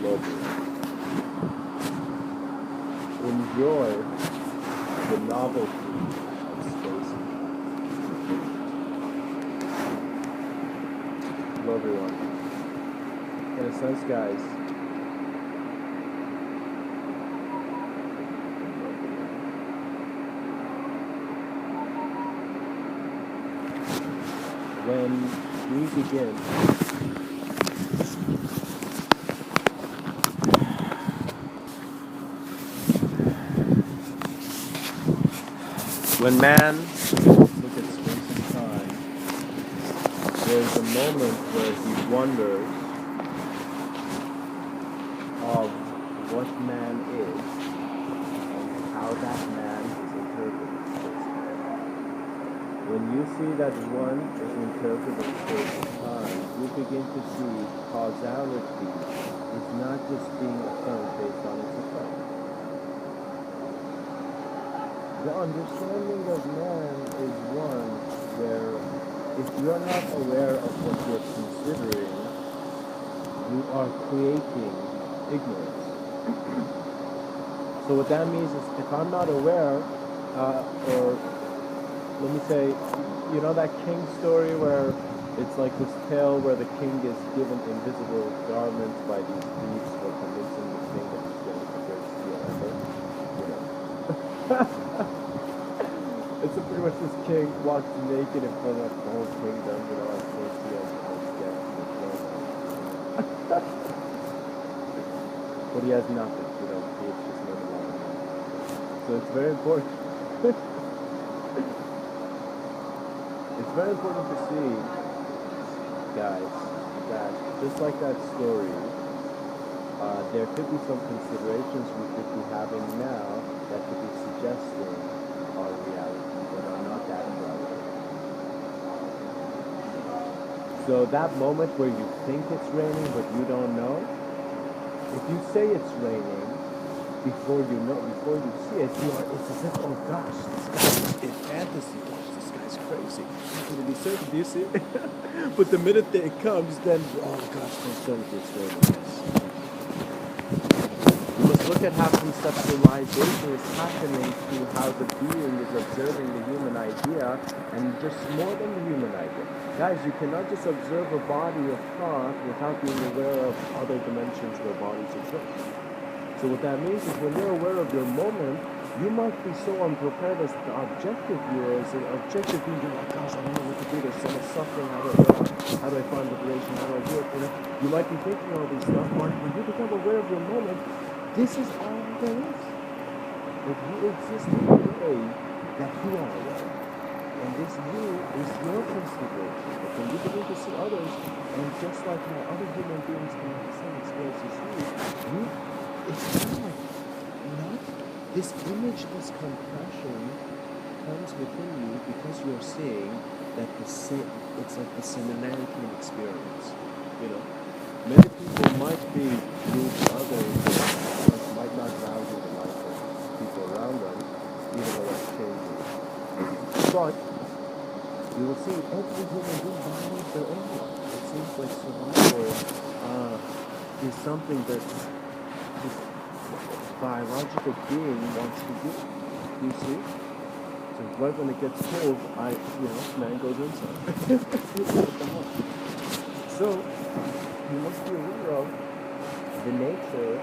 globally. Enjoy the novelty of space. Hello everyone. In a sense, guys, when we begin when man looks at space and time, there's a moment where he wonders of what man is and how that man is interpreted. When you see that one is interpreted space and time, you begin to see causality is not just being affirmed based on its effect. The understanding of man is one where if you are not aware of what you're considering, you are creating ignorance. So what that means is if I'm not aware, or let me say, you know that king story where it's like this tale where the king is given invisible garments by these thieves for convincing the king that he's going to go steal ever? You know. It's pretty much this king walks naked in front of the whole kingdom, you know, like first he has the whole guest and but he has nothing, you know, it's just no money. So it's very important. It's very important to see, guys, that just like that story, there could be some considerations we could be having now that could be suggesting our reality, but are not that relevant. So that moment where you think it's raining but you don't know, if you say it's raining before you know, before you see it, it's as if, oh gosh, this guy is fantasy. Gosh, this guy's crazy. How can it be certain? Do you see it? But the minute that it comes, then, oh gosh, it's raining. You must look at how conceptualization is happening through how the being is observing the human idea, and just more than the human idea. Guys, you cannot just observe a body of thought without being aware of other dimensions where bodies exist. So what that means is when you're aware of your moment, you might be so unprepared as the objective viewer. As an objective viewer, you're like, gosh, I don't know what to do. There's so much suffering. How do I find liberation? How do I do it? You know, you might be thinking all these stuff, but when you become aware of your moment, this is all there is. If you exist in a way that you are aware, and this you is your consideration. But when you begin to see others, and just like how other human beings can have the same experience as you, it's kind of like, not this imageless compression comes within you because you're seeing that it's like the similarity experience. You know, many people might be rude to others, or might not value the life of people around them, even though that's changing. But you will see every human being values their own life. It seems like survival is something that this biological being wants to do. You see? So right when it gets cold, man goes inside. So you must be aware of the nature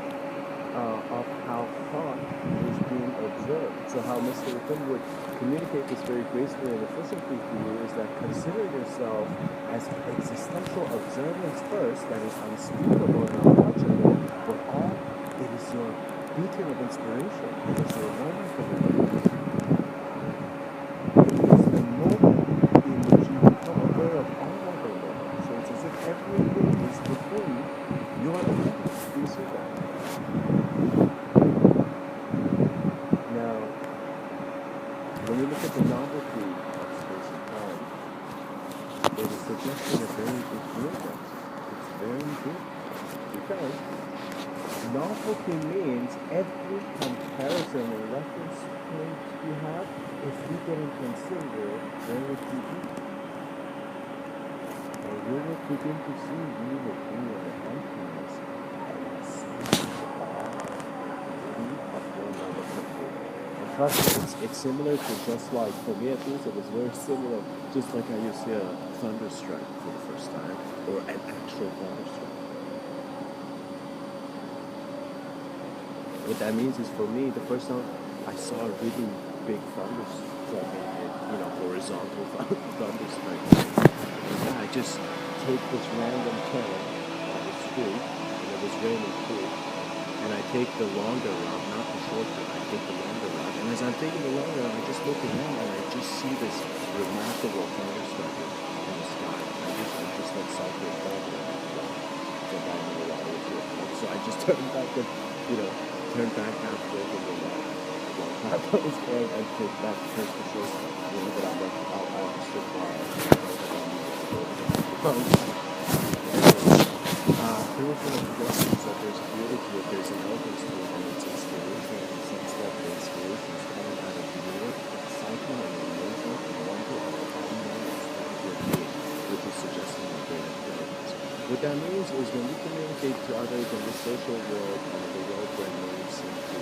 of how thought is being observed. So how Mr.Within would communicate this very gracefully and efficiently for you is that consider yourself as existential observance first, that is unspeakable and untouchable, but all it is your beacon of inspiration. It is your moment of illumination. It is the moment in which you become aware of all other moments. So it's as if everything is within your awareness. Do you see that? Now, when you look at the novelty of space and time, it is suggesting a very big difference. It's very big. Because novelty means every comparison and reference point you have, if you didn't consider, where would you be? Or you will begin to see you will be in the emptiness and trust me, it's similar to just like, for me at least, it was very similar, just like how you see a thunderstrike for the first time, or an actual thunderstrike. What that means is, for me, the first time I saw a really big thunderstrike, horizontal thunderstrike, and I just take this random turn on the street, and it was raining too, and I take the longer route, not the short route, I take the longer route, and as I'm taking the longer route, I just look around and I just see this remarkable thunderstrike in the sky. I'm just like cycling back and so I just turned back halfway to the path I was going and take back first the short cut, that I'm like, I'll just sit there was one of the blessings that there's beauty to it, there's an elegance to it, and it's inspiration in the sense that the inspiration is coming out of your excitement and amazement and wonder of the unknown aspect of being, which is suggesting a great intelligence. What that means is when we communicate to others in the social world and the world where men seem to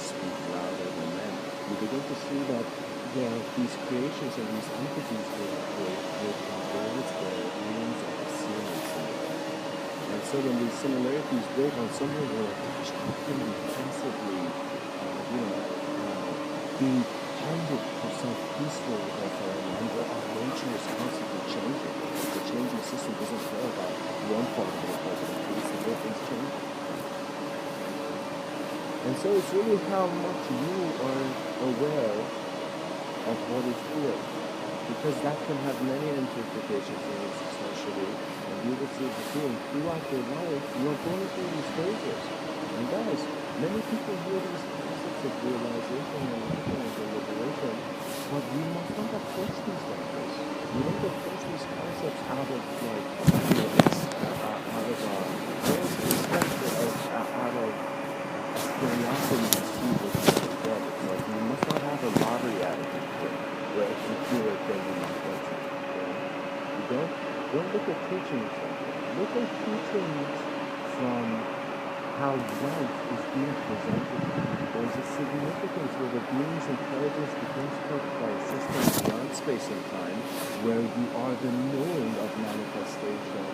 speak louder than men, we begin to see that there are these creations and these entities with words or meanings of the same and similar. And so when these similarities break on something where gosh, how can we passively, being 100% peaceful with our environment, and where our nature is constantly changing. The changing system doesn't care about one part of it, but the way things change. And so it's really how much you are aware of what is real, because that can have many interpretations in it, essentially. And you will see the thing throughout your life, you are going through these phases. And guys, many people hear these concepts of realization and enlightenment and liberation, but we must not approach these like this. We don't approach these concepts out of curiosity to see what's going on. Like, we must not have a lottery attitude where if you do it, then you must get something. You don't look at teachings like that. Look at teachings from how life is being presented. There's a significance where the being's intelligence becomes covered by a system beyond space and time, where you are the knowing of manifestation,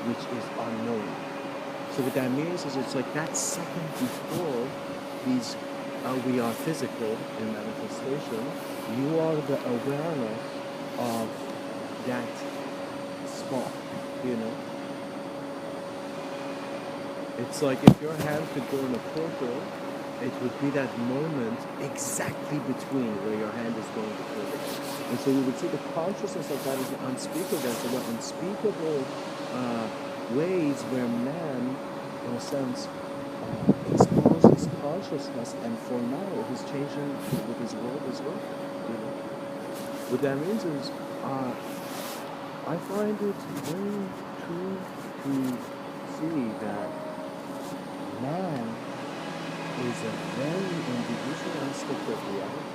which is unknown. So what that means is it's like that second before we are physical in manifestation, you are the awareness of that spot, It's like if your hand could go in a portal, it would be that moment exactly between where your hand is going to portal. And so you would see the consciousness of that is unspeakable. So the unspeakable ways where man, in a sense, explores his consciousness, and for now he's changing with his world as well. What that means is, I find it very true to see that man is a very individual aspect of reality.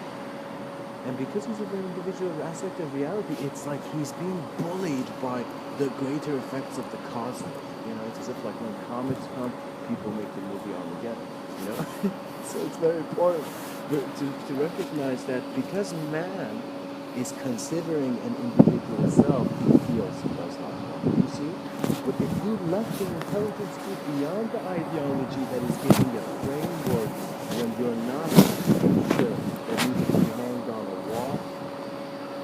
And because he's a very individual aspect of reality, it's like he's being bullied by the greater effects of the cosmos. It's as if like when comets come, people make the movie Armageddon, So it's very important to recognize that because man is considering an individual self, he feels he does not know. You see? But if you let the intelligence go beyond the ideology that is giving a framework when you're not sure that you can be hanged on a wall,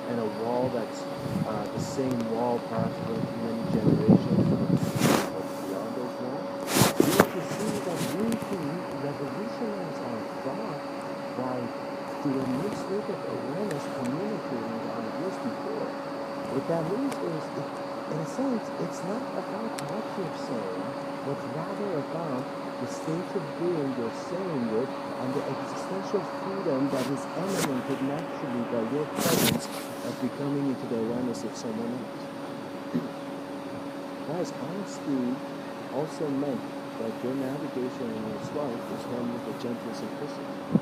and a wall that's the same wall perhaps for many generations or beyond those walls, you have to see that we can revolutionize our thought by through a new state of awareness communicating the ideas before. What that means is, in a sense, it's not about what you're saying, but rather about the state of being you're saying it, and the existential freedom that is emanated naturally by your presence of becoming into the awareness of someone else. Guys, honesty also meant that your navigation in this life is done with a gentle simplicity.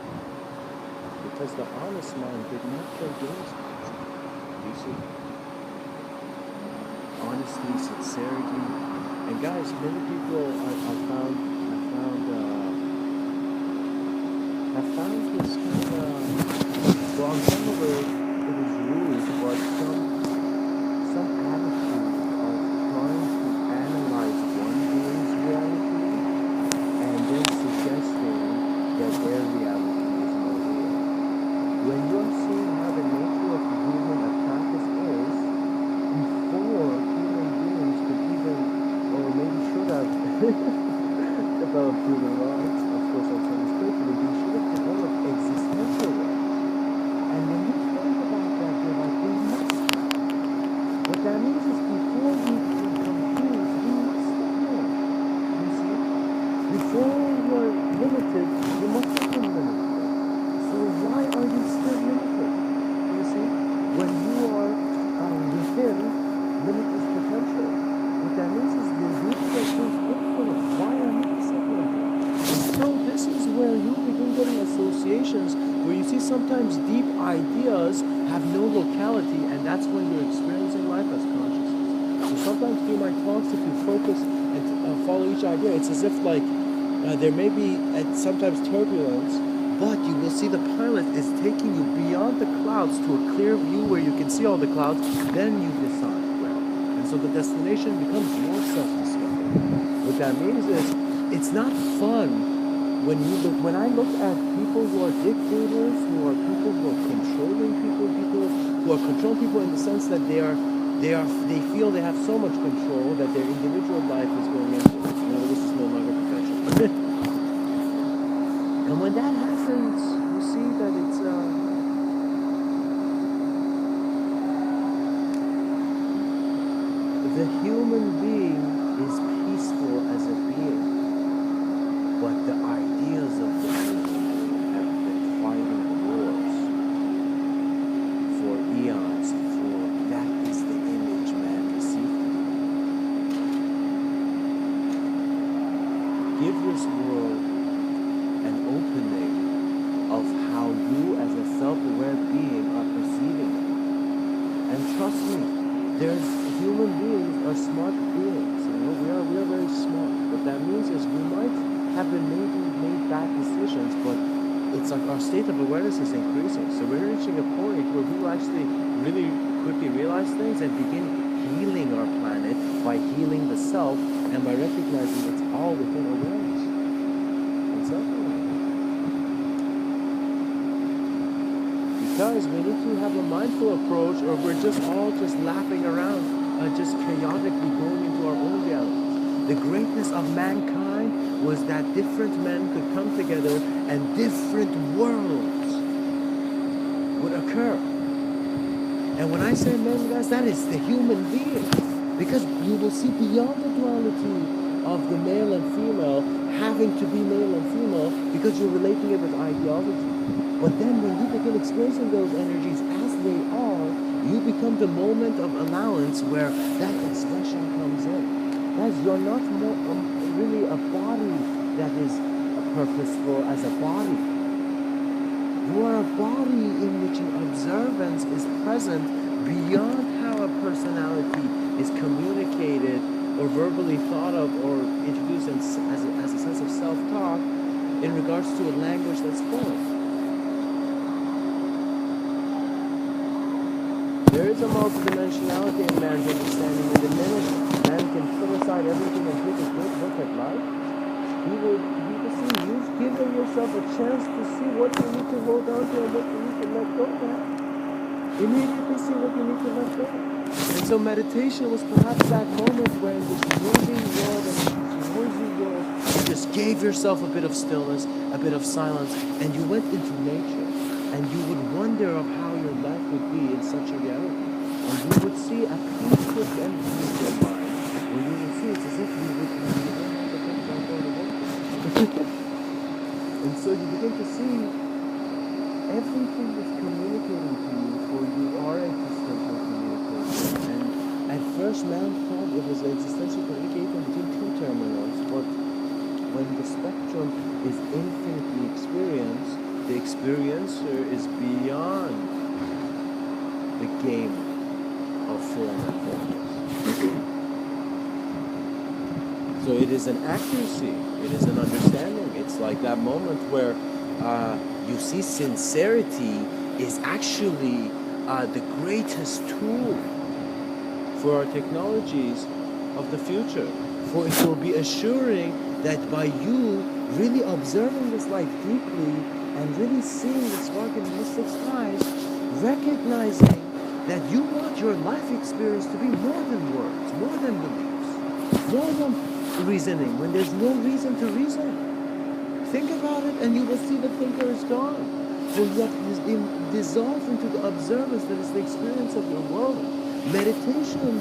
Because the honest mind did not play games with you. You see? Honesty, sincerity, and guys, many people have found this kind of on some of it is rude, but some attitude of trying to analyze one being's reality and then suggesting that their reality is more real. When you're seeing how the nature of human practice is, before human beings could even, or maybe should have, developed human rights, of course, on some spiritually, they should have developed existential rights. And when you think about that, you're like, we must have. What that means is before we become confused, we must have known. You see? Before you're limited, you must have been limited. So why are you still limited? You see? When you are within limitless potential, what that means is the universe is infinite. Why are you separated? And so this is where you begin getting associations where you see sometimes deep ideas have no locality, and that's when you're experiencing life as consciousness. So sometimes through my talks, if you focus and follow each idea, it's as if like there may be sometimes turbulence, but you will see the pilot is taking you beyond the clouds to a clear view where you can see all the clouds, then you decide where. And so the destination becomes your self-discovery. What that means is, it's not fun when I look at people who are dictators, who are people who are controlling people who are controlling people in the sense that they feel they have so much control that their individual life is going into, this is no longer professional. And when that happens, you see that it's the human being is peaceful as a being, but the ideas of the human being have been fighting wars for eons, for that is the image man received. Give this world an opening of how you as a self-aware being are perceiving it. And trust me, human beings are smart beings. We are very smart. What that means is we might have been made bad decisions, but it's like our state of awareness is increasing. So we're reaching a point where we will actually really quickly realize things and begin healing our planet by healing the self and by recognizing it's all within awareness. And self-awareness. Because we need to have a mindful approach, or we're just all just laughing around, just chaotically going into our own realities. The greatness of mankind was that different men could come together and different worlds would occur. And when I say men, guys, that is the human being. Because you will see beyond the duality of the male and female having to be male and female because you're relating it with ideology. But then when you begin experiencing those energies as they are, you become the moment of allowance where that expression comes in. Guys, you're not more really a body that is purposeful as a body. You are a body in which an observance is present beyond how a personality is communicated or verbally thought of or introduced as a sense of self-talk in regards to a language that's spoken. There is a multidimensionality in man's understanding, and the minute man can put aside everything and take a good look at life, he will see you've given yourself a chance to see what you need to hold on to and what you need to let go of. Immediately see what you need to let go. And so meditation was perhaps that moment where in this moving world and this noisy world, you just gave yourself a bit of stillness, a bit of silence, and you went into nature. And you would wonder of how your life would be in such a reality. And you would see a peaceful energy in your mind. When you would see it's as if you would and so you begin to see everything is communicating to you, for you are existential communication. And at first man thought it was existential communication between two terminals, but when the spectrum is infinitely experienced, the experiencer is beyond the game of form and focus. So it is an accuracy, it is an understanding. It's like that moment where you see sincerity is actually the greatest tool for our technologies of the future. For it will be assuring that by you really observing this life deeply and really seeing the spark in the mystic skies, recognizing that you want your life experience to be more than words, more than beliefs, more than reasoning, when there's no reason to reason. Think about it and you will see the thinker is gone. For you have been dissolved into the observance that is the experience of your world. Meditation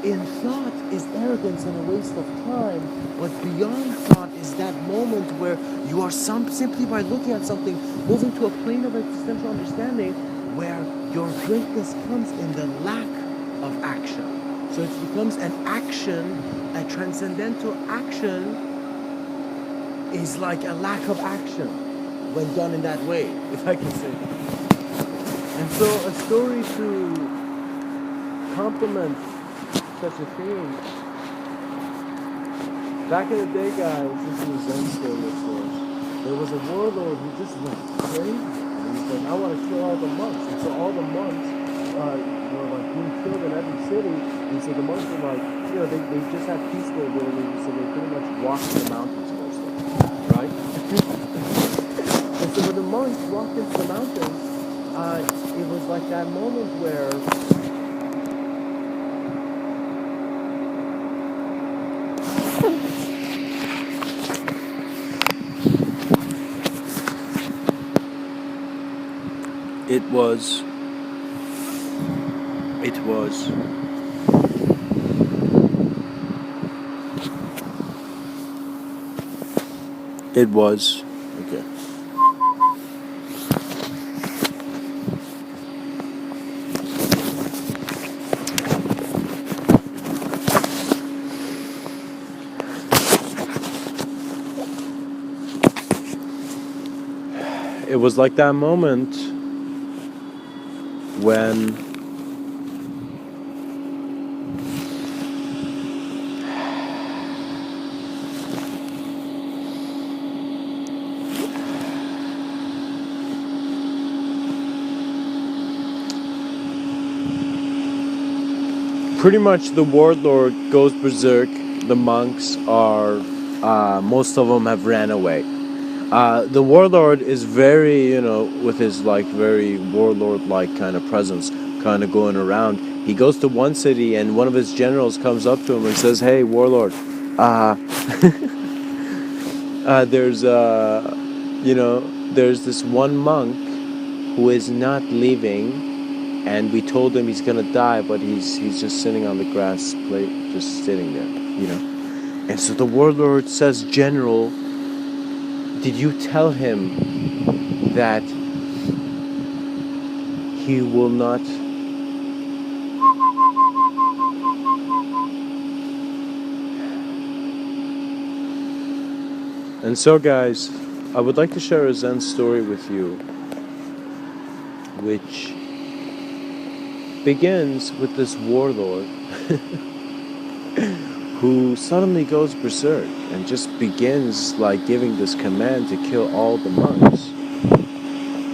in thought is arrogance and a waste of time, but beyond thought is that moment where you are simply by looking at something, moving to a plane of existential understanding where your greatness comes in the lack of action. So it becomes an action, a transcendental action is like a lack of action when done in that way, if I can say. And so a story to complement such a thing. Back in the day, guys, this is a Zen story, of course. There was a warlord who just went crazy. And he said, I want to kill all the monks. And so all the monks were like being killed in every city. And so the monks were like, they just had peaceful ability, so they pretty much walked in the mountains mostly, right? And so when the monks walked into the mountains, it was like that moment where it was okay. It was like that moment when pretty much the warlord goes berserk. The monks are, most of them have ran away. The warlord is very, with his like very warlord-like kind of presence, kind of going around. He goes to one city and one of his generals comes up to him and says, "Hey, warlord, there's this one monk who is not leaving, and we told him he's gonna die, but he's just sitting on the grass plate, just sitting there, And so the warlord says, General, did you tell him that he will not And so guys, I would like to share a Zen story with you, which begins with this warlord who suddenly goes berserk and just begins like giving this command to kill all the monks.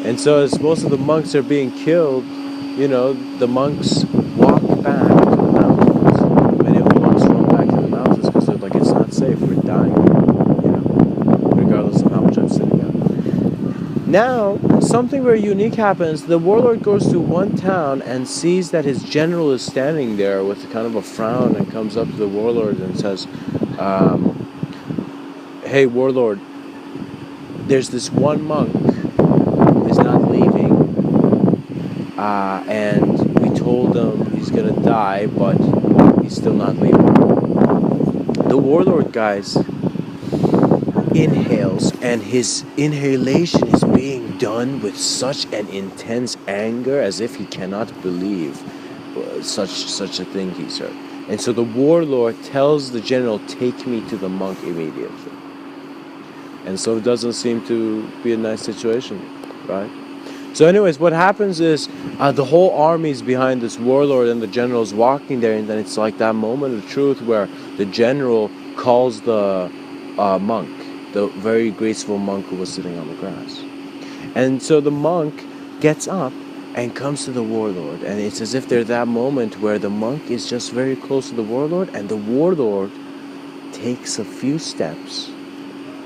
And so as most of the monks are being killed, the monks walk back to the mountains. Many of the monks run back to the mountains because they're like, it's not safe, we're dying, regardless of how much I'm sitting down. Now, something very unique happens. The warlord goes to one town and sees that his general is standing there with kind of a frown and comes up to the warlord and says, hey, warlord, there's this one monk who is not leaving, and we told him he's gonna die, but he's still not leaving. The warlord, guys, inhales, and his inhalation is being done with such an intense anger as if he cannot believe such a thing he's heard. And so the warlord tells the general, take me to the monk immediately. And so it doesn't seem to be a nice situation, right? So anyways, what happens is the whole army is behind this warlord and the general's walking there, and then it's like that moment of truth where the general calls the monk, the very graceful monk who was sitting on the grass. And so the monk gets up and comes to the warlord, and it's as if there's that moment where the monk is just very close to the warlord, and the warlord takes a few steps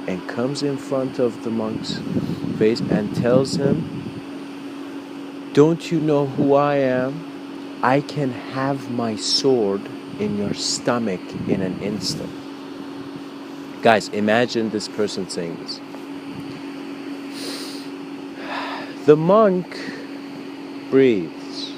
and comes in front of the monk's face and tells him, "Don't you know who I am? I can have my sword in your stomach in an instant." Guys, imagine this person saying this. The monk breathes.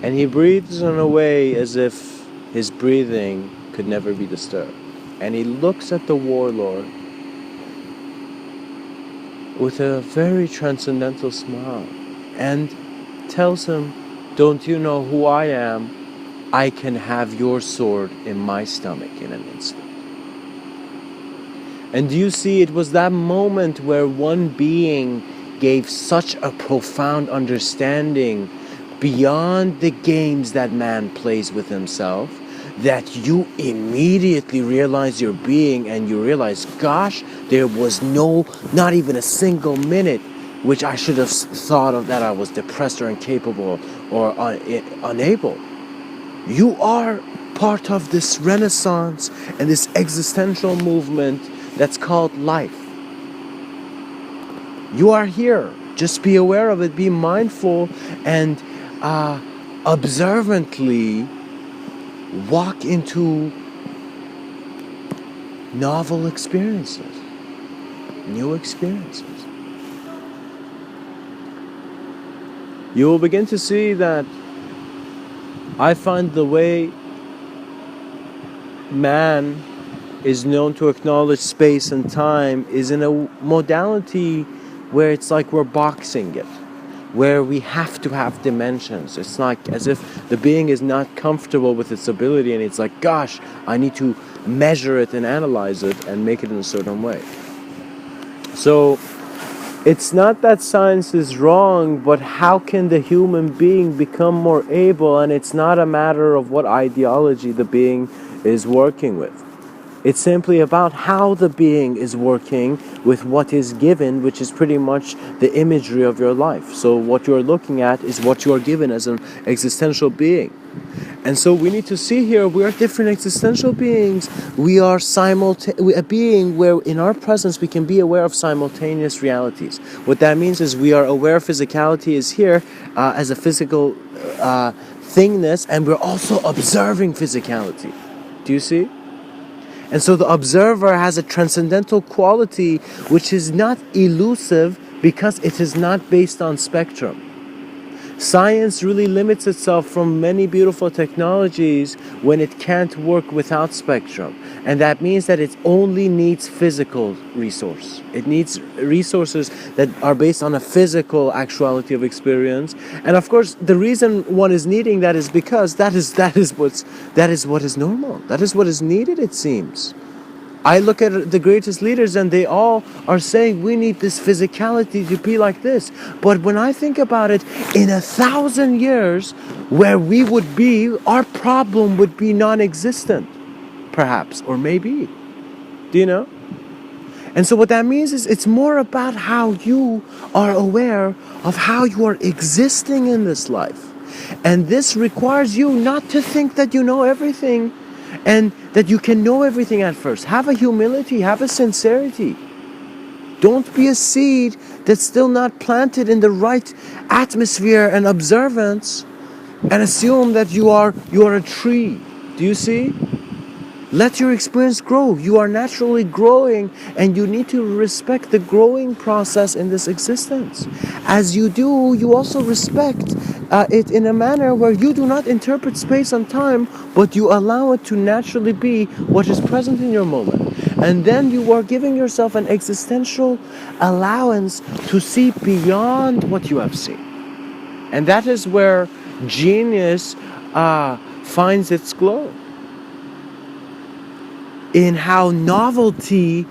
And he breathes in a way as if his breathing could never be disturbed. And he looks at the warlord with a very transcendental smile and tells him, "Don't you know who I am? I can have your sword in my stomach in an instant." And do you see, it was that moment where one being gave such a profound understanding beyond the games that man plays with himself, that you immediately realize your being, and you realize, gosh, there was not even a single minute which I should have thought of that I was depressed or incapable or unable. You are part of this renaissance and this existential movement that's called life. You are here. Just be aware of it, be mindful, and observantly walk into novel experiences, new experiences. You will begin to see that I find the way man is known to acknowledge space and time is in a modality where it's like we're boxing it, where we have to have dimensions. It's like as if the being is not comfortable with its ability, and it's like, gosh, I need to measure it and analyze it and make it in a certain way. So it's not that science is wrong, but how can the human being become more able? And it's not a matter of what ideology the being is working with. It's simply about how the being is working with what is given, which is pretty much the imagery of your life. So what you're looking at is what you are given as an existential being. And so we need to see here, we are different existential beings. We are a being where in our presence we can be aware of simultaneous realities. What that means is we are aware physicality is here as a physical thingness, and we're also observing physicality. Do you see? And so the observer has a transcendental quality which is not elusive because it is not based on spectrum. Science really limits itself from many beautiful technologies when it can't work without spectrum. And that means that it only needs physical resource. It needs resources that are based on a physical actuality of experience. And of course, the reason one is needing that is because that is what is normal. That is what is needed, it seems. I look at the greatest leaders and they all are saying we need this physicality to be like this. But when I think about it, in 1,000 years, where we would be, our problem would be non-existent, perhaps, or maybe. Do you know? And so what that means is it's more about how you are aware of how you are existing in this life. And this requires you not to think that you know everything, and that you can know everything at first. Have a humility, have a sincerity. Don't be a seed that's still not planted in the right atmosphere and observance and assume that you are a tree. Do you see? Let your experience grow. You are naturally growing, and you need to respect the growing process in this existence. As you do, you also respect it in a manner where you do not interpret space and time, but you allow it to naturally be what is present in your moment. And then you are giving yourself an existential allowance to see beyond what you have seen. And that is where genius finds its glow. In how novelty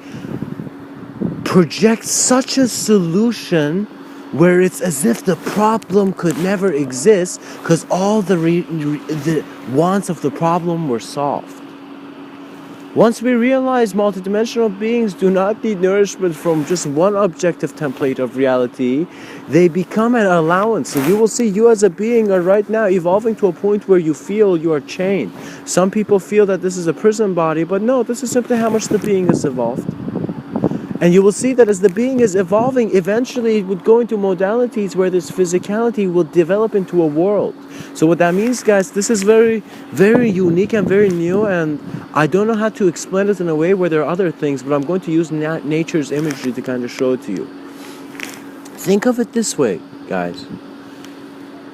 projects such a solution where it's as if the problem could never exist because all the wants of the problem were solved. Once we realize multidimensional beings do not need nourishment from just one objective template of reality, they become an allowance. So you will see you as a being are right now evolving to a point where you feel you are chained. Some people feel that this is a prison body, but no, this is simply how much the being has evolved. And you will see that as the being is evolving, eventually it would go into modalities where this physicality will develop into a world. So what that means, guys, this is very, very unique and very new, and I don't know how to explain it in a way where there are other things, but I'm going to use nature's imagery to kind of show it to you. Think of it this way, guys.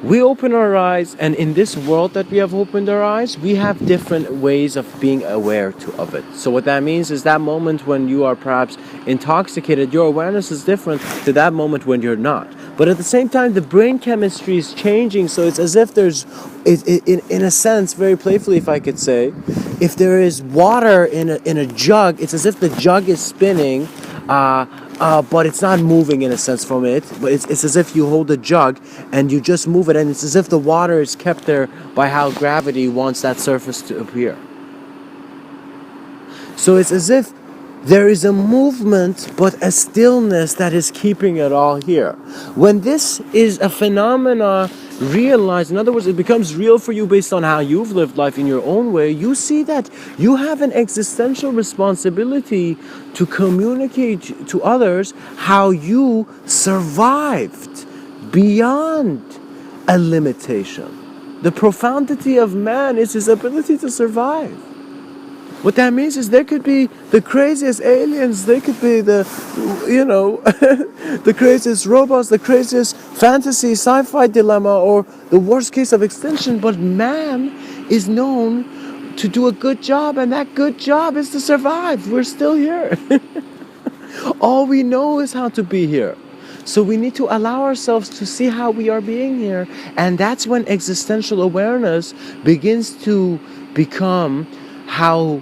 We open our eyes, and in this world that we have opened our eyes, we have different ways of being aware of it. So what that means is that moment when you are perhaps intoxicated, your awareness is different to that moment when you're not. But at the same time, the brain chemistry is changing, so it's as if there's, in a sense, very playfully if I could say, if there is water in a jug, it's as if the jug is spinning, but it's not moving in a sense from it, but it's as if you hold a jug and you just move it, and it's as if the water is kept there by how gravity wants that surface to appear. So it's as if there is a movement but a stillness that is keeping it all here. When this is a phenomena realized, in other words, it becomes real for you based on how you've lived life in your own way, you see that you have an existential responsibility to communicate to others how you survived beyond a limitation. The profundity of man is his ability to survive. What that means is there could be the craziest aliens, they could be the, the craziest robots, the craziest fantasy, sci-fi dilemma, or the worst case of extinction, but man is known to do a good job, and that good job is to survive. We're still here. All we know is how to be here. So we need to allow ourselves to see how we are being here, and that's when existential awareness begins to become how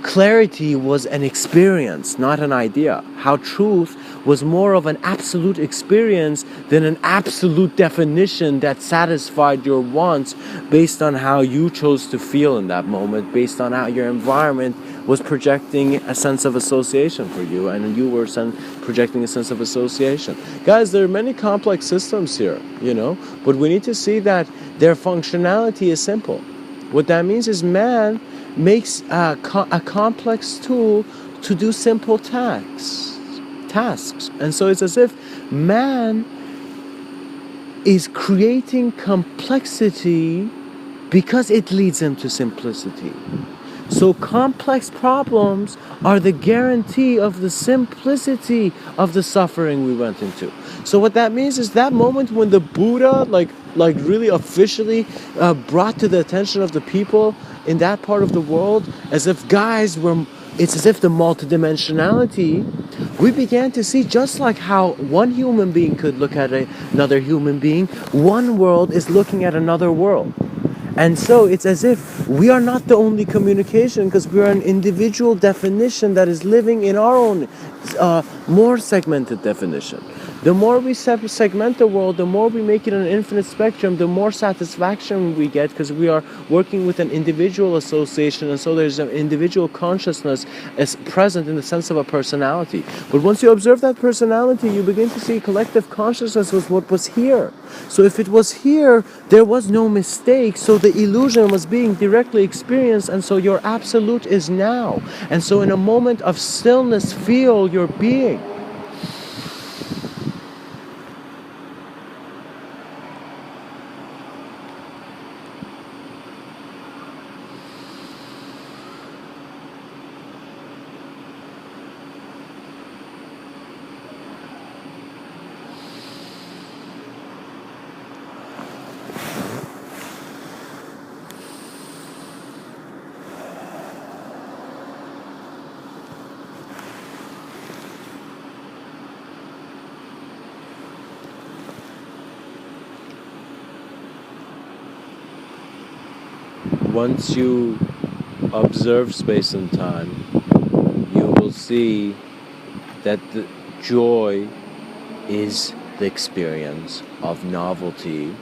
clarity was an experience, not an idea. How truth was more of an absolute experience than an absolute definition that satisfied your wants based on how you chose to feel in that moment, based on how your environment was projecting a sense of association for you, and you were projecting a sense of association. Guys, there are many complex systems here, but we need to see that their functionality is simple. What that means is man makes a complex tool to do simple tasks. And so it's as if man is creating complexity because it leads him to simplicity. So complex problems are the guarantee of the simplicity of the suffering we went into. So what that means is that moment when the Buddha like really officially brought to the attention of the people in that part of the world, it's as if the multidimensionality, we began to see just like how one human being could look at another human being, one world is looking at another world. And so it's as if we are not the only communication, because we are an individual definition that is living in our own more segmented definition. The more we segment the world, the more we make it an infinite spectrum, the more satisfaction we get, because we are working with an individual association, and so there's an individual consciousness as present in the sense of a personality. But once you observe that personality, you begin to see collective consciousness was what was here. So if it was here, there was no mistake, so the illusion was being directly experienced, and so your absolute is now. And so in a moment of stillness, feel your being. Once you observe space and time, you will see that the joy is the experience of novelty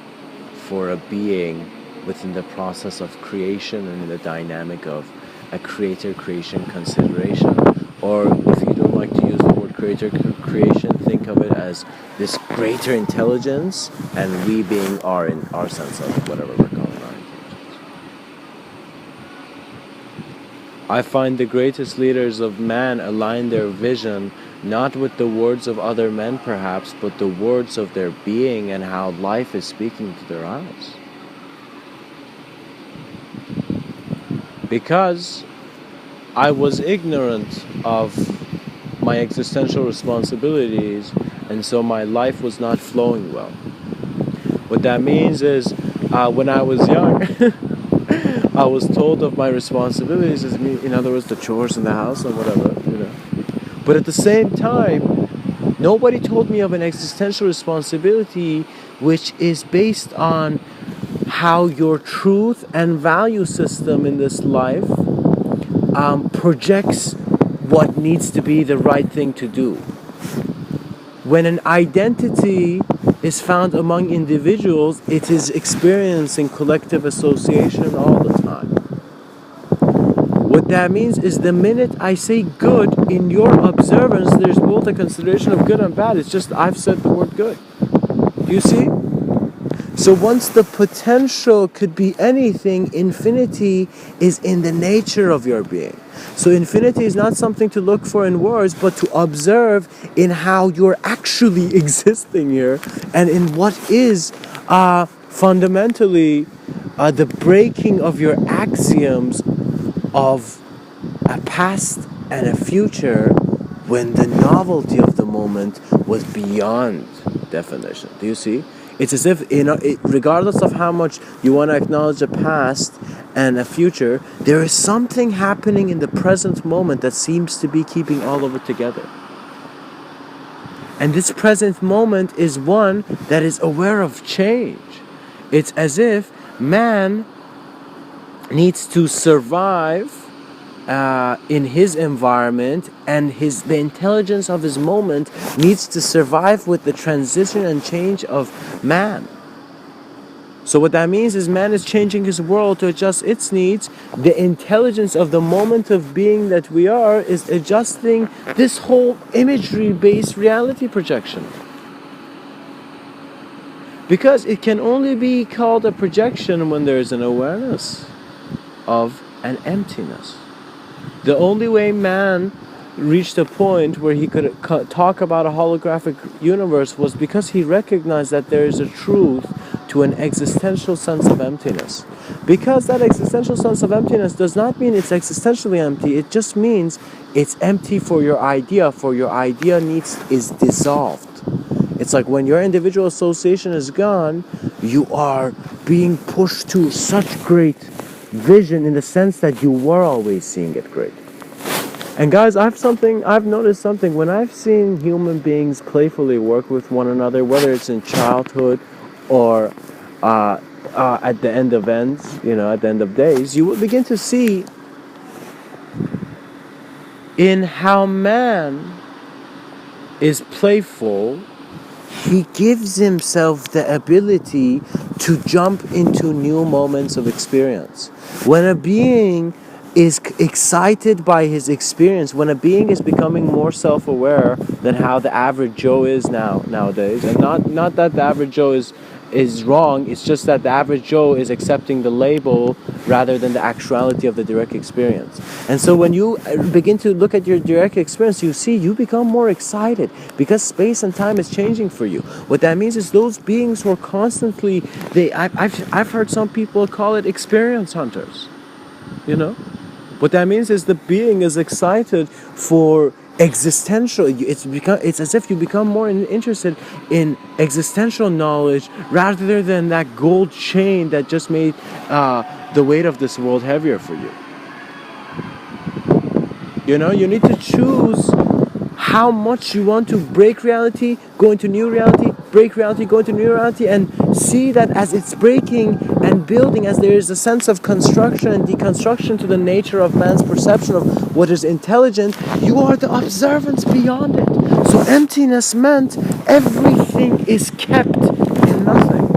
for a being within the process of creation and the dynamic of a creator-creation consideration. Or if you don't like to use the word creator-creation, think of it as this greater intelligence, and we being our in our sense of whatever we're calling our intelligence. I find the greatest leaders of man align their vision not with the words of other men perhaps, but the words of their being and how life is speaking to their eyes. Because I was ignorant of my existential responsibilities, and so my life was not flowing well. What that means is, when I was young, I was told of my responsibilities as me, in other words, the chores in the house or whatever, you know. But at the same time, nobody told me of an existential responsibility which is based on how your truth and value system in this life projects what needs to be the right thing to do. When an identity is found among individuals, it is experiencing collective association all the time. What that means is the minute I say good in your observance, there's both a consideration of good and bad. It's just I've said the word good. Do you see? So once the potential could be anything, infinity is in the nature of your being. So infinity is not something to look for in words, but to observe in how you're actually existing here, and in what is fundamentally the breaking of your axioms of a past and a future when the novelty of the moment was beyond definition. Do you see? It's as if, regardless of how much you want to acknowledge a past and a future, there is something happening in the present moment that seems to be keeping all of it together. And this present moment is one that is aware of change. It's as if man needs to survive in his environment, and the intelligence of his moment needs to survive with the transition and change of man. So what that means is man is changing his world to adjust its needs. The intelligence of the moment of being that we are is adjusting this whole imagery-based reality projection. Because it can only be called a projection when there is an awareness of an emptiness. The only way man reached a point where he could talk about a holographic universe was because he recognized that there is a truth to an existential sense of emptiness. Because that existential sense of emptiness does not mean it's existentially empty, it just means it's empty for your idea is dissolved. It's like when your individual association is gone, you are being pushed to such great vision in the sense that you were always seeing it great. And guys, I've noticed something. When I've seen human beings playfully work with one another, whether it's in childhood or at the end of ends, at the end of days, you will begin to see in how man is playful, he gives himself the ability to jump into new moments of experience. When a being is excited by his experience, when a being is becoming more self-aware than how the average Joe is nowadays, and not that the average Joe is wrong, it's just that the average Joe is accepting the label rather than the actuality of the direct experience. And so when you begin to look at your direct experience, you become more excited because space and time is changing for you. What that means is those beings who are constantly, I've heard some people call it experience hunters. What that means is the being is excited for existential. It's as if you become more interested in existential knowledge rather than that gold chain that just made the weight of this world heavier for you. You need to choose how much you want to break reality, go into new reality, break reality, go into new reality, and see that as it's breaking and building, as there is a sense of construction and deconstruction to the nature of man's perception of what is intelligent, you are the observance beyond it. So emptiness meant everything is kept in nothing.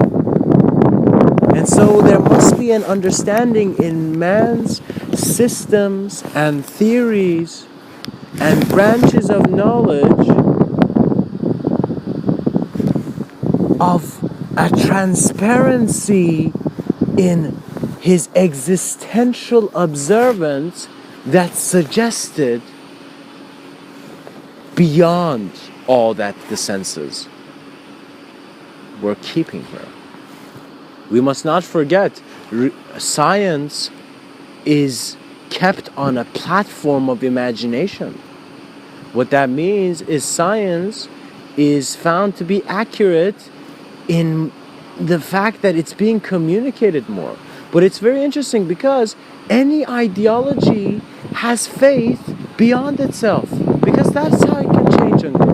And so there must be an understanding in man's systems and theories and branches of knowledge of a transparency in his existential observance that suggested beyond all that the senses were keeping her. We must not forget, science is kept on a platform of imagination. What that means is science is found to be accurate in the fact that it's being communicated more. But it's very interesting because any ideology has faith beyond itself, because that's how it can change and grow.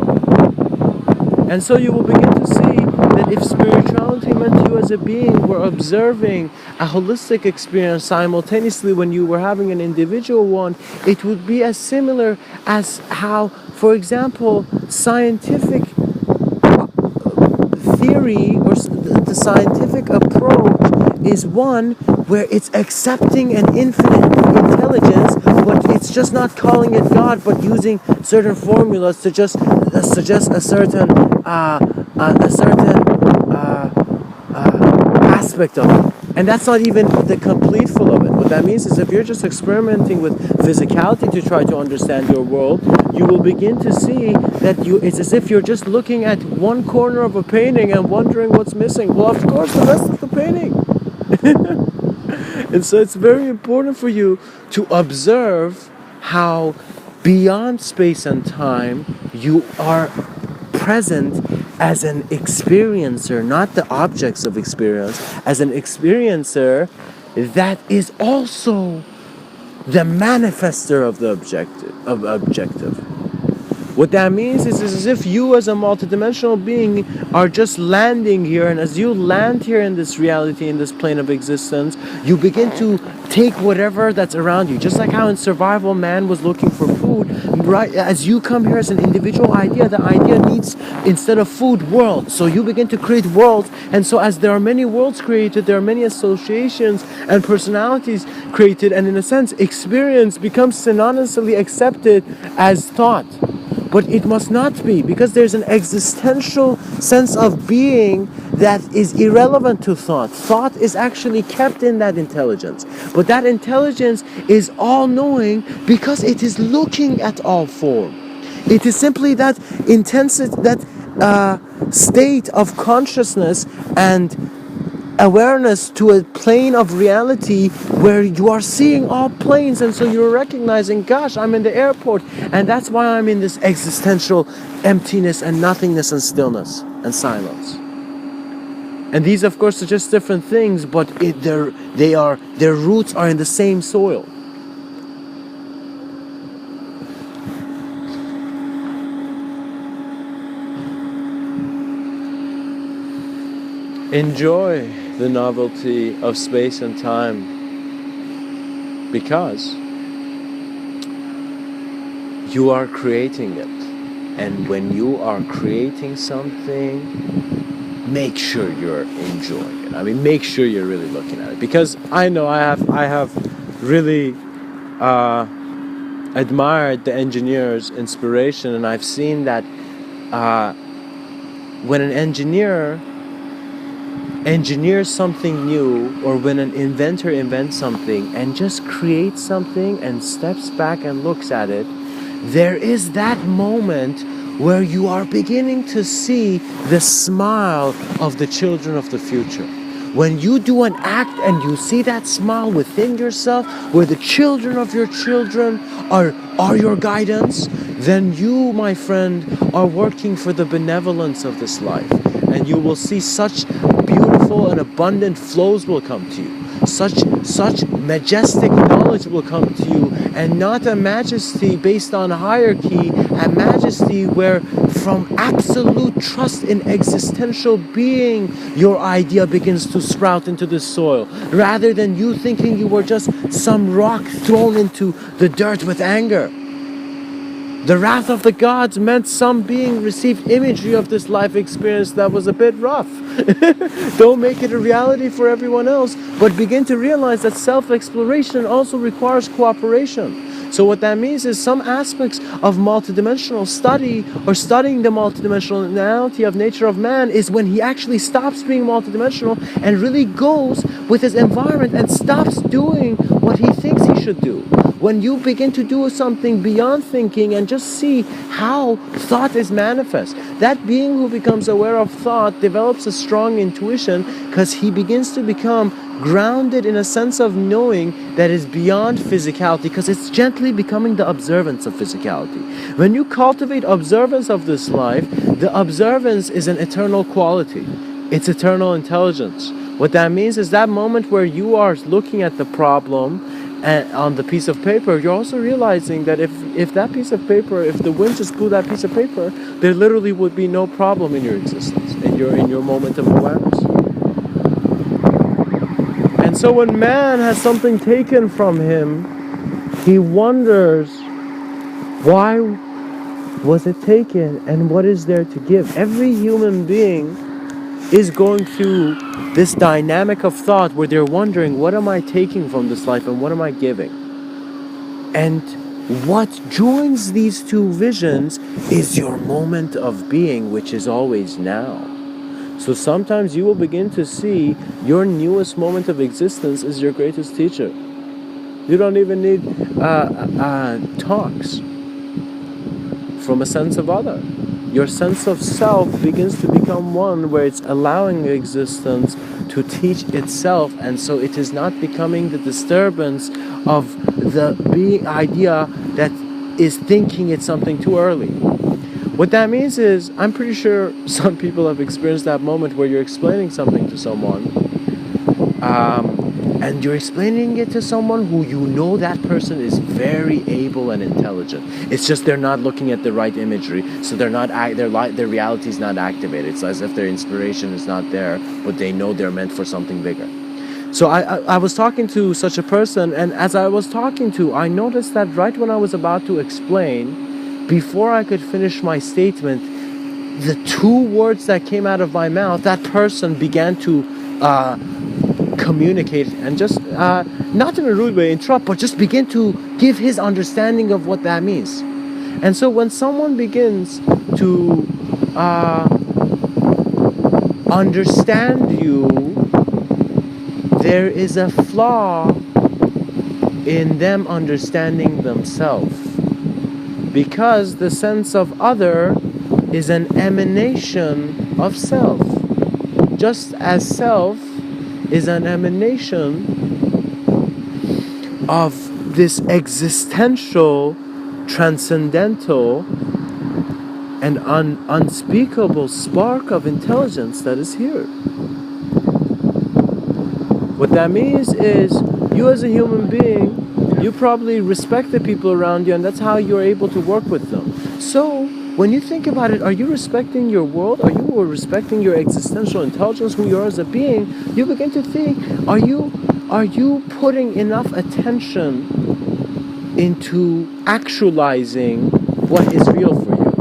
And so you will begin to see that if spirituality meant you as a being were observing a holistic experience simultaneously when you were having an individual one, it would be as similar as how, for example, scientific theory or the scientific approach is one where it's accepting an infinite intelligence, but it's just not calling it God, but using certain formulas to just suggest a certain aspect of it. And that's not even the complete full of it. What that means is if you're just experimenting with physicality to try to understand your world, you will begin to see that it's as if you're just looking at one corner of a painting and wondering what's missing. Well, of course, the rest of the painting. And so it's very important for you to observe how beyond space and time you are present as an experiencer, not the objects of experience, as an experiencer that is also the manifester of the objective. What that means is as if you as a multidimensional being are just landing here, and as you land here in this reality, in this plane of existence, you begin to take whatever that's around you. Just like how in survival man was looking for food, right? As you come here as an individual idea, the idea needs, instead of food, worlds. So you begin to create worlds, and so as there are many worlds created, there are many associations and personalities created, and in a sense, experience becomes synonymously accepted as thought. But it must not be, because there's an existential sense of being that is irrelevant to thought. Thought is actually kept in that intelligence. But that intelligence is all-knowing because it is looking at all form. It is simply that intensity, that state of consciousness and awareness to a plane of reality where you are seeing all planes, and so you're recognizing, gosh, I'm in the airport, and that's why I'm in this existential emptiness and nothingness and stillness and silence. And these, of course, are just different things, but their roots are in the same soil. Enjoy the novelty of space and time, because you are creating it. And when you are creating something, make sure you're enjoying it. I mean, make sure you're really looking at it, because I know I have really admired the engineer's inspiration, and I've seen that when an engineers something new, or when an inventor invents something and just creates something and steps back and looks at it, there is that moment where you are beginning to see the smile of the children of the future. When you do an act and you see that smile within yourself, where the children of your children are your guidance, then you, my friend, are working for the benevolence of this life. And you will see such beautiful and abundant flows will come to you. Such majestic knowledge will come to you, and not a majesty based on hierarchy, a majesty where from absolute trust in existential being, your idea begins to sprout into the soil, rather than you thinking you were just some rock thrown into the dirt with anger. The wrath of the gods meant some being received imagery of this life experience that was a bit rough. Don't make it a reality for everyone else, but begin to realize that self-exploration also requires cooperation. So what that means is some aspects of multidimensional study, or studying the multidimensionality of nature of man, is when he actually stops being multidimensional and really goes with his environment and stops doing what he thinks he should do. When you begin to do something beyond thinking and just see how thought is manifest, that being who becomes aware of thought develops a strong intuition, because he begins to become grounded in a sense of knowing that is beyond physicality, because it's gently becoming the observance of physicality. When you cultivate observance of this life, the observance is an eternal quality. It's eternal intelligence. What that means is that moment where you are looking at the problem on the piece of paper, you're also realizing that if that piece of paper, if the wind just blew that piece of paper, there literally would be no problem in your existence, in your moment of awareness. And so when man has something taken from him, he wonders, why was it taken and what is there to give? Every human being is going through this dynamic of thought where they're wondering, what am I taking from this life and what am I giving? And what joins these two visions is your moment of being, which is always now. So sometimes you will begin to see your newest moment of existence is your greatest teacher. You don't even need talks from a sense of other. Your sense of self begins to become one where it's allowing existence to teach itself, and so it is not becoming the disturbance of the being idea that is thinking it's something too early. What that means is, I'm pretty sure some people have experienced that moment where you're explaining something to someone, and you're explaining it to someone who you know that person is very able and intelligent. It's just they're not looking at the right imagery, so their reality is not activated. It's as if their inspiration is not there, but they know they're meant for something bigger. So I was talking to such a person, and as I was talking to, I noticed that right when I was about to explain, before I could finish my statement, the two words that came out of my mouth, that person began to communicate and just, not in a rude way, interrupt, but just begin to give his understanding of what that means. And so when someone begins to understand you, there is a flaw in them understanding themselves, because the sense of other is an emanation of self, just as self is an emanation of this existential, transcendental, and unspeakable spark of intelligence that is here. What that means is, you as a human being, you probably respect the people around you, and that's how you're able to work with them. So, when you think about it, are you respecting your world? Are you respecting your existential intelligence, who you are as a being? You begin to think, are you putting enough attention into actualizing what is real for you?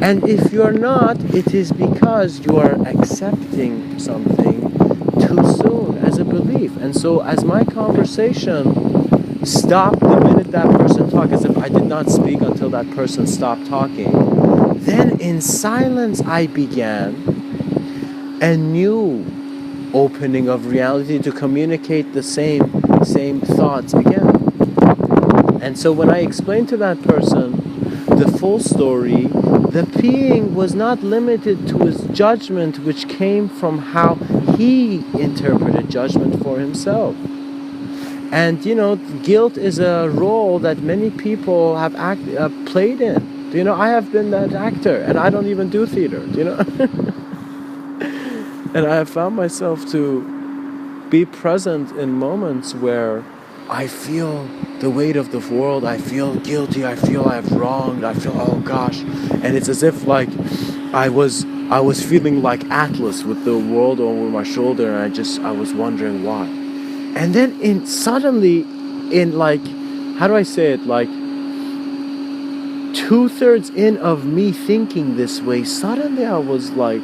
And if you're not, it is because you are accepting something too soon as a belief. And so as my conversation stopped the minute that person talked, as if I did not speak until that person stopped talking, then in silence I began a new opening of reality to communicate the same thoughts again. And so when I explained to that person the full story, the being was not limited to his judgment, which came from how he interpreted judgment for himself. And guilt is a role that many people have played in. I have been that actor, and I don't even do theater. And I have found myself to be present in moments where I feel the weight of the world, I feel guilty, I feel I've wronged, I feel, oh gosh. And it's as if like I was feeling like Atlas with the world over my shoulder, and I was wondering why. And then suddenly, how do I say it, like 2/3 in of me thinking this way, suddenly I was like,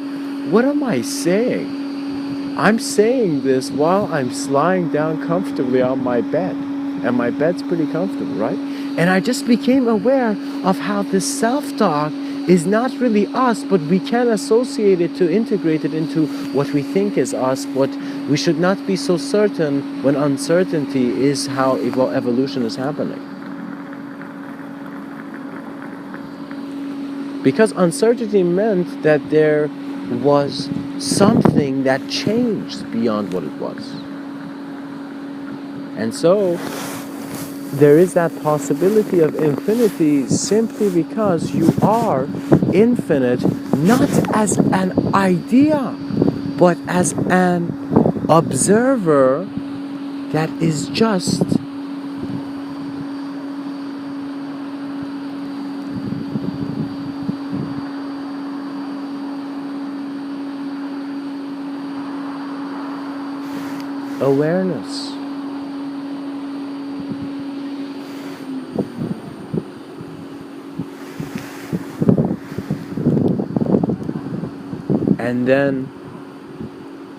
what am I saying? I'm saying this while I'm lying down comfortably on my bed. And my bed's pretty comfortable, right? And I just became aware of how this self-talk is not really us, but we can associate it to integrate it into what we think is us, but we should not be so certain when uncertainty is how evolution is happening. Because uncertainty meant that there was something that changed beyond what it was. And so there is that possibility of infinity simply because you are infinite, not as an idea, but as an observer that is just awareness. And then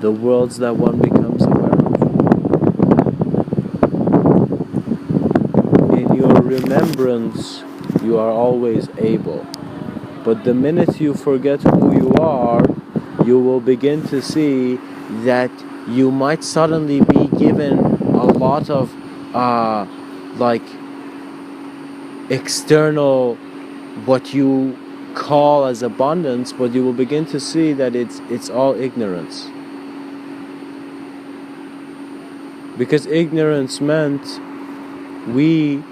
the worlds that one becomes aware of. In your remembrance, you are always able. But the minute you forget who you are, you will begin to see that you might suddenly be given a lot of external, what you call as abundance, but you will begin to see that it's all ignorance. Because ignorance meant we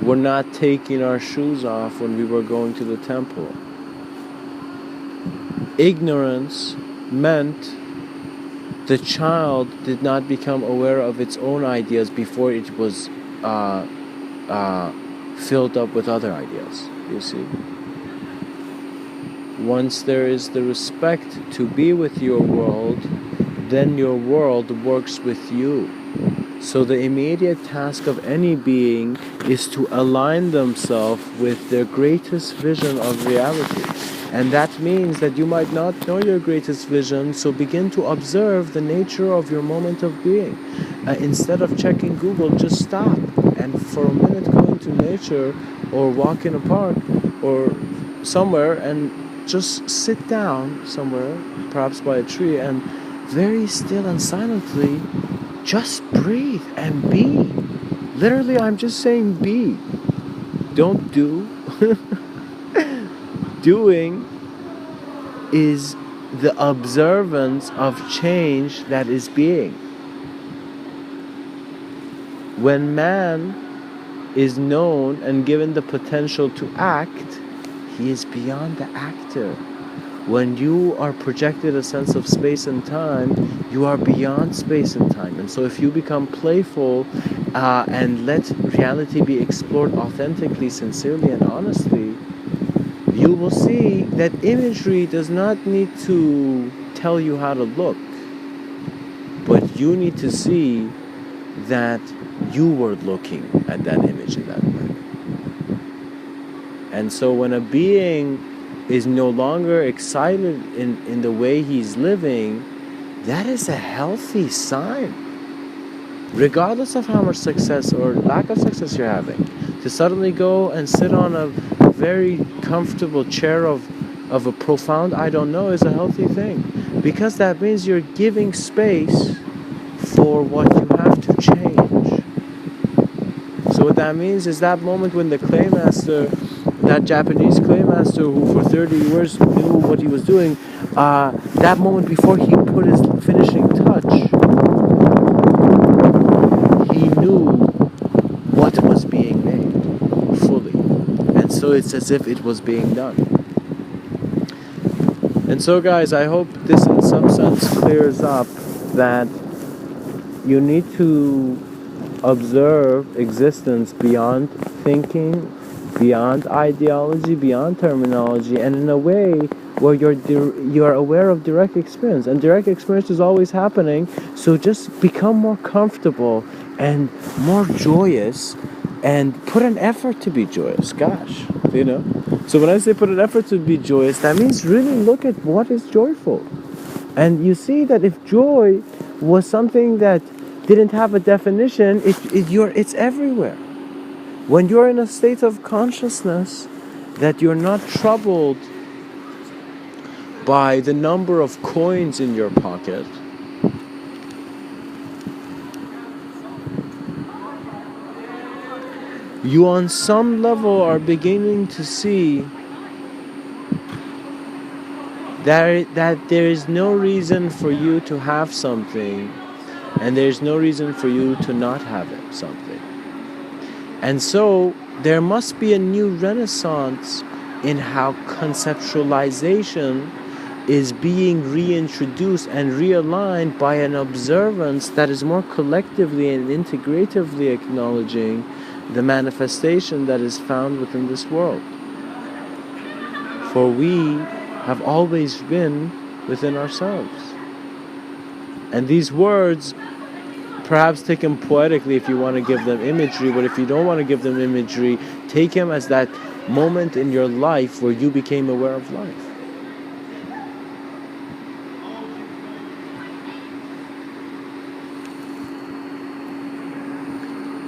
were not taking our shoes off when we were going to the temple. Ignorance meant the child did not become aware of its own ideas before it was filled up with other ideas, you see. Once there is the respect to be with your world, then your world works with you. So the immediate task of any being is to align themselves with their greatest vision of reality. And that means that you might not know your greatest vision, so begin to observe the nature of your moment of being. Instead of checking Google, just stop and for a minute go into nature or walk in a park or somewhere and just sit down somewhere, perhaps by a tree, and very still and silently just breathe and be. Literally, I'm just saying be. Don't do. Doing is the observance of change that is being. When man is known and given the potential to act, he is beyond the actor. When you are projected a sense of space and time, you are beyond space and time. And so if you become playful and let reality be explored authentically, sincerely, and honestly, you will see that imagery does not need to tell you how to look, but you need to see that you were looking at that image in that way. And so when a being is no longer excited in the way he's living, that is a healthy sign. Regardless of how much success or lack of success you're having, to suddenly go and sit on a very comfortable chair of a profound I don't know is a healthy thing. Because that means you're giving space for what you have to change. So what that means is that moment when the Claymaster, that Japanese Claymaster who for 30 years knew what he was doing, that moment before he put his finishing touch, he knew what was being made fully. And so it's as if it was being done. And so guys, I hope this in some sense clears up that you need to observe existence beyond thinking, beyond ideology, beyond terminology, and in a way where you're aware of direct experience. And direct experience is always happening, so just become more comfortable and more joyous and put an effort to be joyous. Gosh, you know. So when I say put an effort to be joyous, that means really look at what is joyful. And you see that if joy was something that didn't have a definition, it's everywhere. When you're in a state of consciousness that you're not troubled by the number of coins in your pocket, you on some level are beginning to see that there is no reason for you to have something, and there's no reason for you to not have it, something. And so there must be a new renaissance in how conceptualization is being reintroduced and realigned by an observance that is more collectively and integratively acknowledging the manifestation that is found within this world. For we have always been within ourselves. And these words, perhaps taken poetically if you want to give them imagery, but if you don't want to give them imagery, take them as that moment in your life where you became aware of life.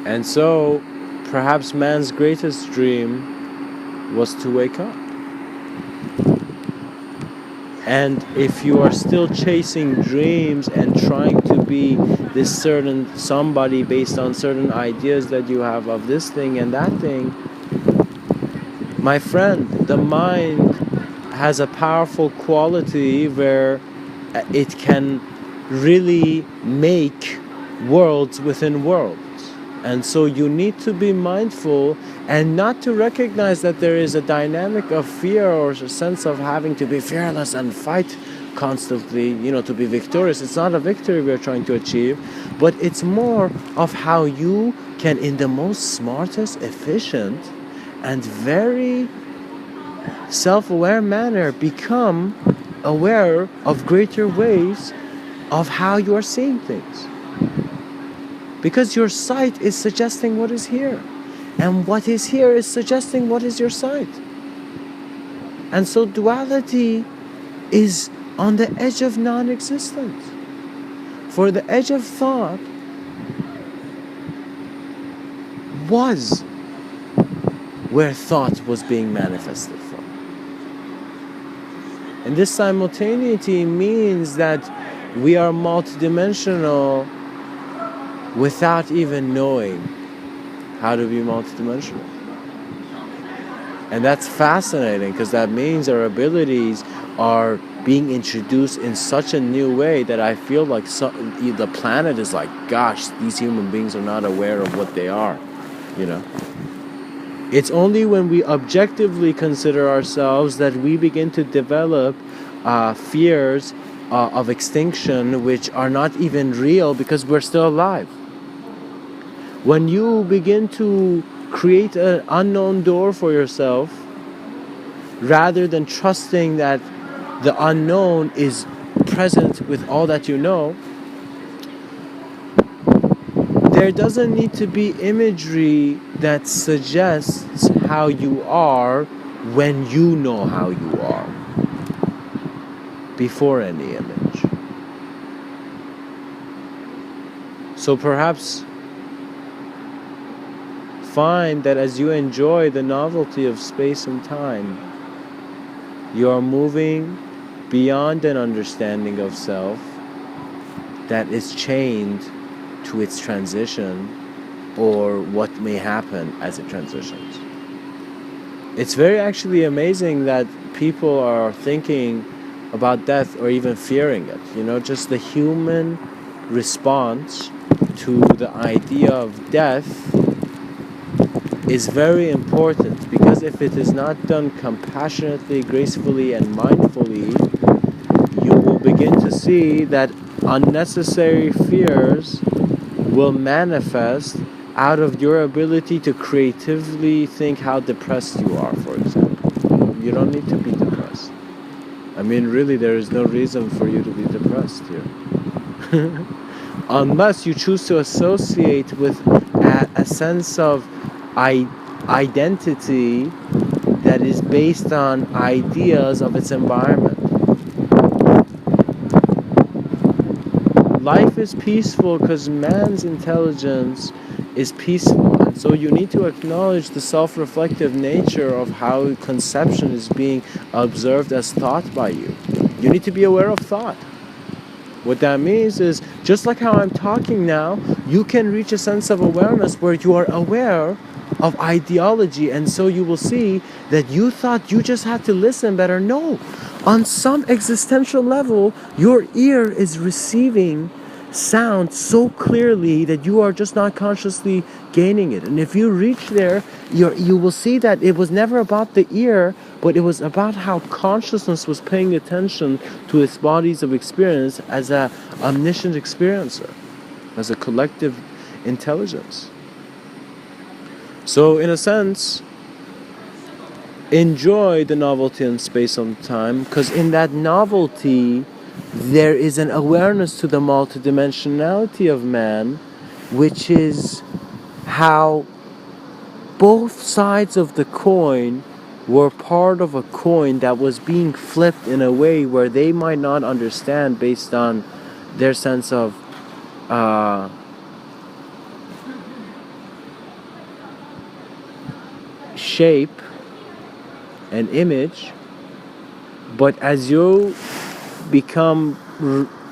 And so, perhaps man's greatest dream was to wake up. And if you are still chasing dreams and trying to be this certain somebody based on certain ideas that you have of this thing and that thing, my friend, the mind has a powerful quality where it can really make worlds within worlds. And so you need to be mindful and not to recognize that there is a dynamic of fear or a sense of having to be fearless and fight constantly, to be victorious. It's not a victory we're trying to achieve, but it's more of how you can, in the most smartest, efficient, and very self-aware manner, become aware of greater ways of how you are seeing things. Because your sight is suggesting what is here. And what is here is suggesting what is your sight. And so duality is on the edge of non-existence. For the edge of thought was where thought was being manifested from. And this simultaneity means that we are multidimensional without even knowing how to be multidimensional. And that's fascinating, because that means our abilities are being introduced in such a new way that I feel like the planet is like, gosh, these human beings are not aware of what they are, It's only when we objectively consider ourselves that we begin to develop fears of extinction, which are not even real because we're still alive. When you begin to create an unknown door for yourself, rather than trusting that the unknown is present with all that you know, there doesn't need to be imagery that suggests how you are when you know how you are, before any image. So perhaps find that as you enjoy the novelty of space and time, you are moving beyond an understanding of self that is chained to its transition or what may happen as it transitions. It's very actually amazing that people are thinking about death or even fearing it. Just the human response to the idea of death is very important, because if it is not done compassionately, gracefully, and mindfully, you will begin to see that unnecessary fears will manifest out of your ability to creatively think how depressed you are, for example. You don't need to be depressed. Really, there is no reason for you to be depressed here. Unless you choose to associate with a sense of identity that is based on ideas of its environment. Life is peaceful because man's intelligence is peaceful, and so you need to acknowledge the self-reflective nature of how conception is being observed as thought by you. You need to be aware of thought. What that means is, just like how I'm talking now, you can reach a sense of awareness where you are aware of ideology, and so you will see that you thought you just had to listen better. No, on some existential level, your ear is receiving sound so clearly that you are just not consciously gaining it. And if you reach there, you will see that it was never about the ear, but it was about how consciousness was paying attention to its bodies of experience as a omniscient experiencer, as a collective intelligence. So in a sense, enjoy the novelty in space and time, because in that novelty there is an awareness to the multidimensionality of man, which is how both sides of the coin were part of a coin that was being flipped in a way where they might not understand based on their sense of shape and image. But as you become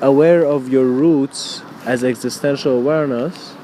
aware of your roots as existential awareness,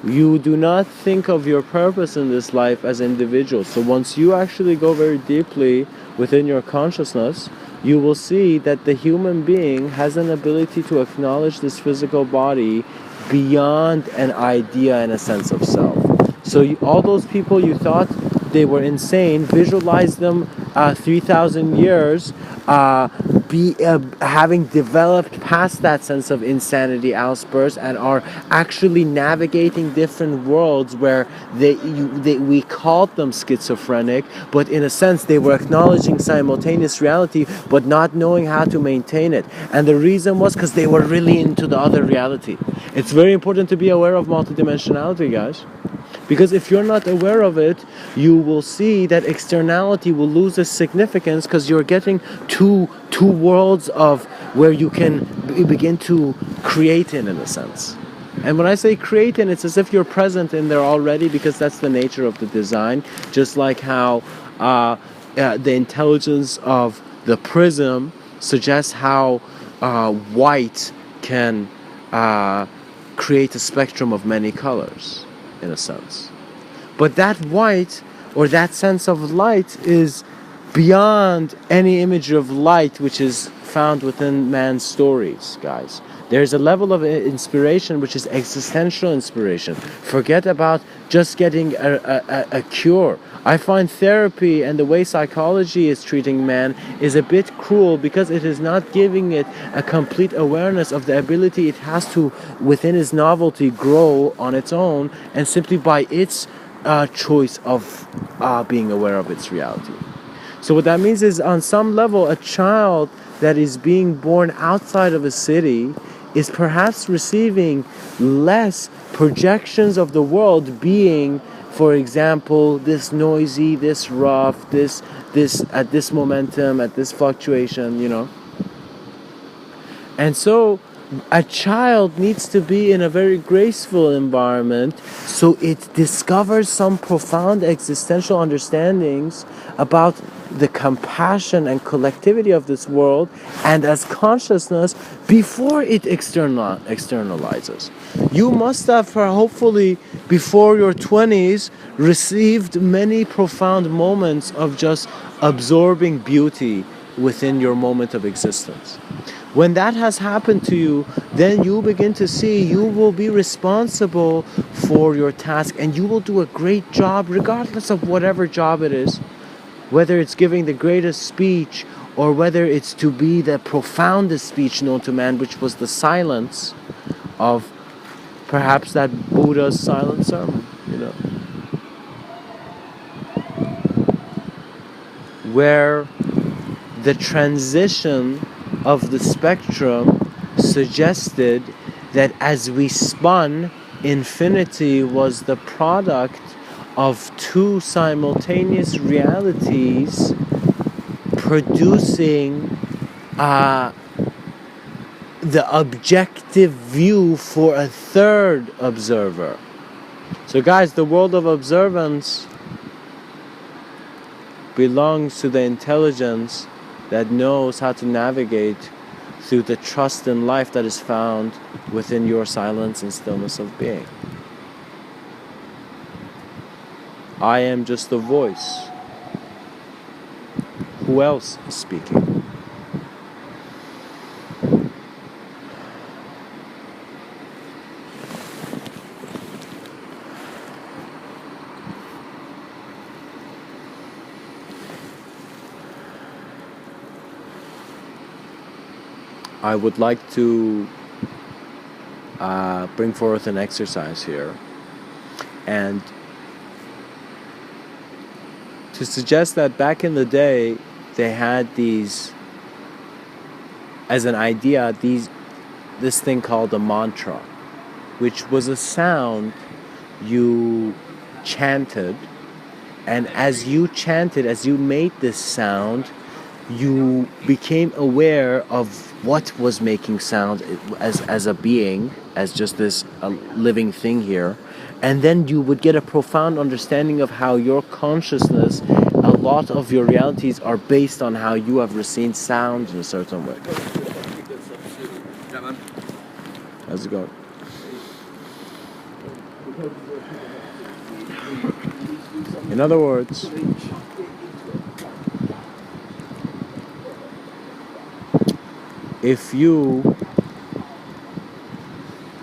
you do not think of your purpose in this life as individuals. So once you actually go very deeply within your consciousness, you will see that the human being has an ability to acknowledge this physical body beyond an idea and a sense of self. So all those people you thought they were insane, visualize them 3,000 years having developed past that sense of insanity outburst and are actually navigating different worlds where we called them schizophrenic, but in a sense they were acknowledging simultaneous reality but not knowing how to maintain it. And the reason was because they were really into the other reality. It's very important to be aware of multidimensionality, guys. Because if you're not aware of it, you will see that externality will lose its significance because you're getting two worlds of where you can begin to create in a sense. And when I say create in, it's as if you're present in there already, because that's the nature of the design. Just like how the intelligence of the prism suggests how white can create a spectrum of many colors, in a sense. But that white, or that sense of light, is beyond any image of light which is found within man's stories, guys. There's a level of inspiration which is existential inspiration. Forget about just getting a cure. I find therapy and the way psychology is treating man is a bit cruel, because it is not giving it a complete awareness of the ability it has to, within its novelty, grow on its own, and simply by its choice of being aware of its reality. So what that means is, on some level, a child that is being born outside of a city is perhaps receiving less projections of the world being, for example, this noisy, this rough, this at this momentum, at this fluctuation, And so a child needs to be in a very graceful environment so it discovers some profound existential understandings about the compassion and collectivity of this world and as consciousness before it externalizes. You must have, hopefully, before your 20s, received many profound moments of just absorbing beauty within your moment of existence. When that has happened to you, then you begin to see you will be responsible for your task, and you will do a great job regardless of whatever job it is, whether it's giving the greatest speech or whether it's to be the profoundest speech known to man, which was the silence of perhaps that Buddha's silent sermon, where the transition of the spectrum suggested that as we spun, infinity was the product of two simultaneous realities producing the objective view for a third observer. So guys, the world of observance belongs to the intelligence that knows how to navigate through the trust in life that is found within your silence and stillness of being. I am just a voice. Who else is speaking? I would like to bring forth an exercise here and to suggest that back in the day they had these, as an idea, this thing called a mantra, which was a sound you chanted, and as you chanted, as you made this sound, you became aware of what was making sound as a being, as just this living thing here, and then you would get a profound understanding of how your consciousness, a lot of your realities are based on how you have received sound in a certain way. How's it going? In other words, if you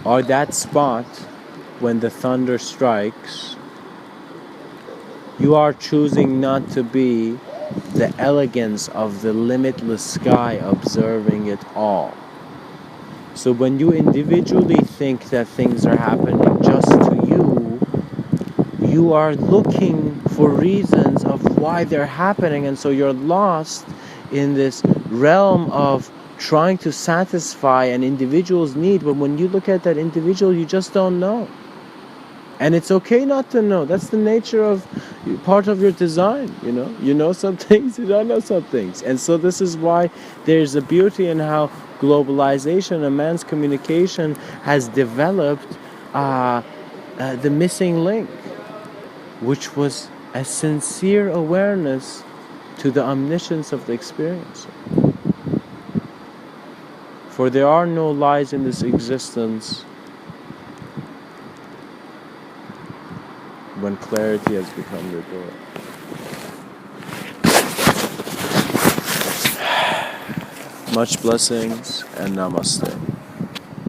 are that spot when the thunder strikes, you are choosing not to be the elegance of the limitless sky observing it all. So when you individually think that things are happening just to you, you are looking for reasons of why they're happening, and so you're lost in this realm of trying to satisfy an individual's need. But when you look at that individual, you just don't know. And it's okay not to know. That's the nature of part of your design, you know. You know some things, you don't know some things. And so this is why there's a beauty in how globalization and man's communication has developed the missing link, which was a sincere awareness to the omniscience of the experiencer. For there are no lies in this existence when clarity has become your door. Much blessings and namaste.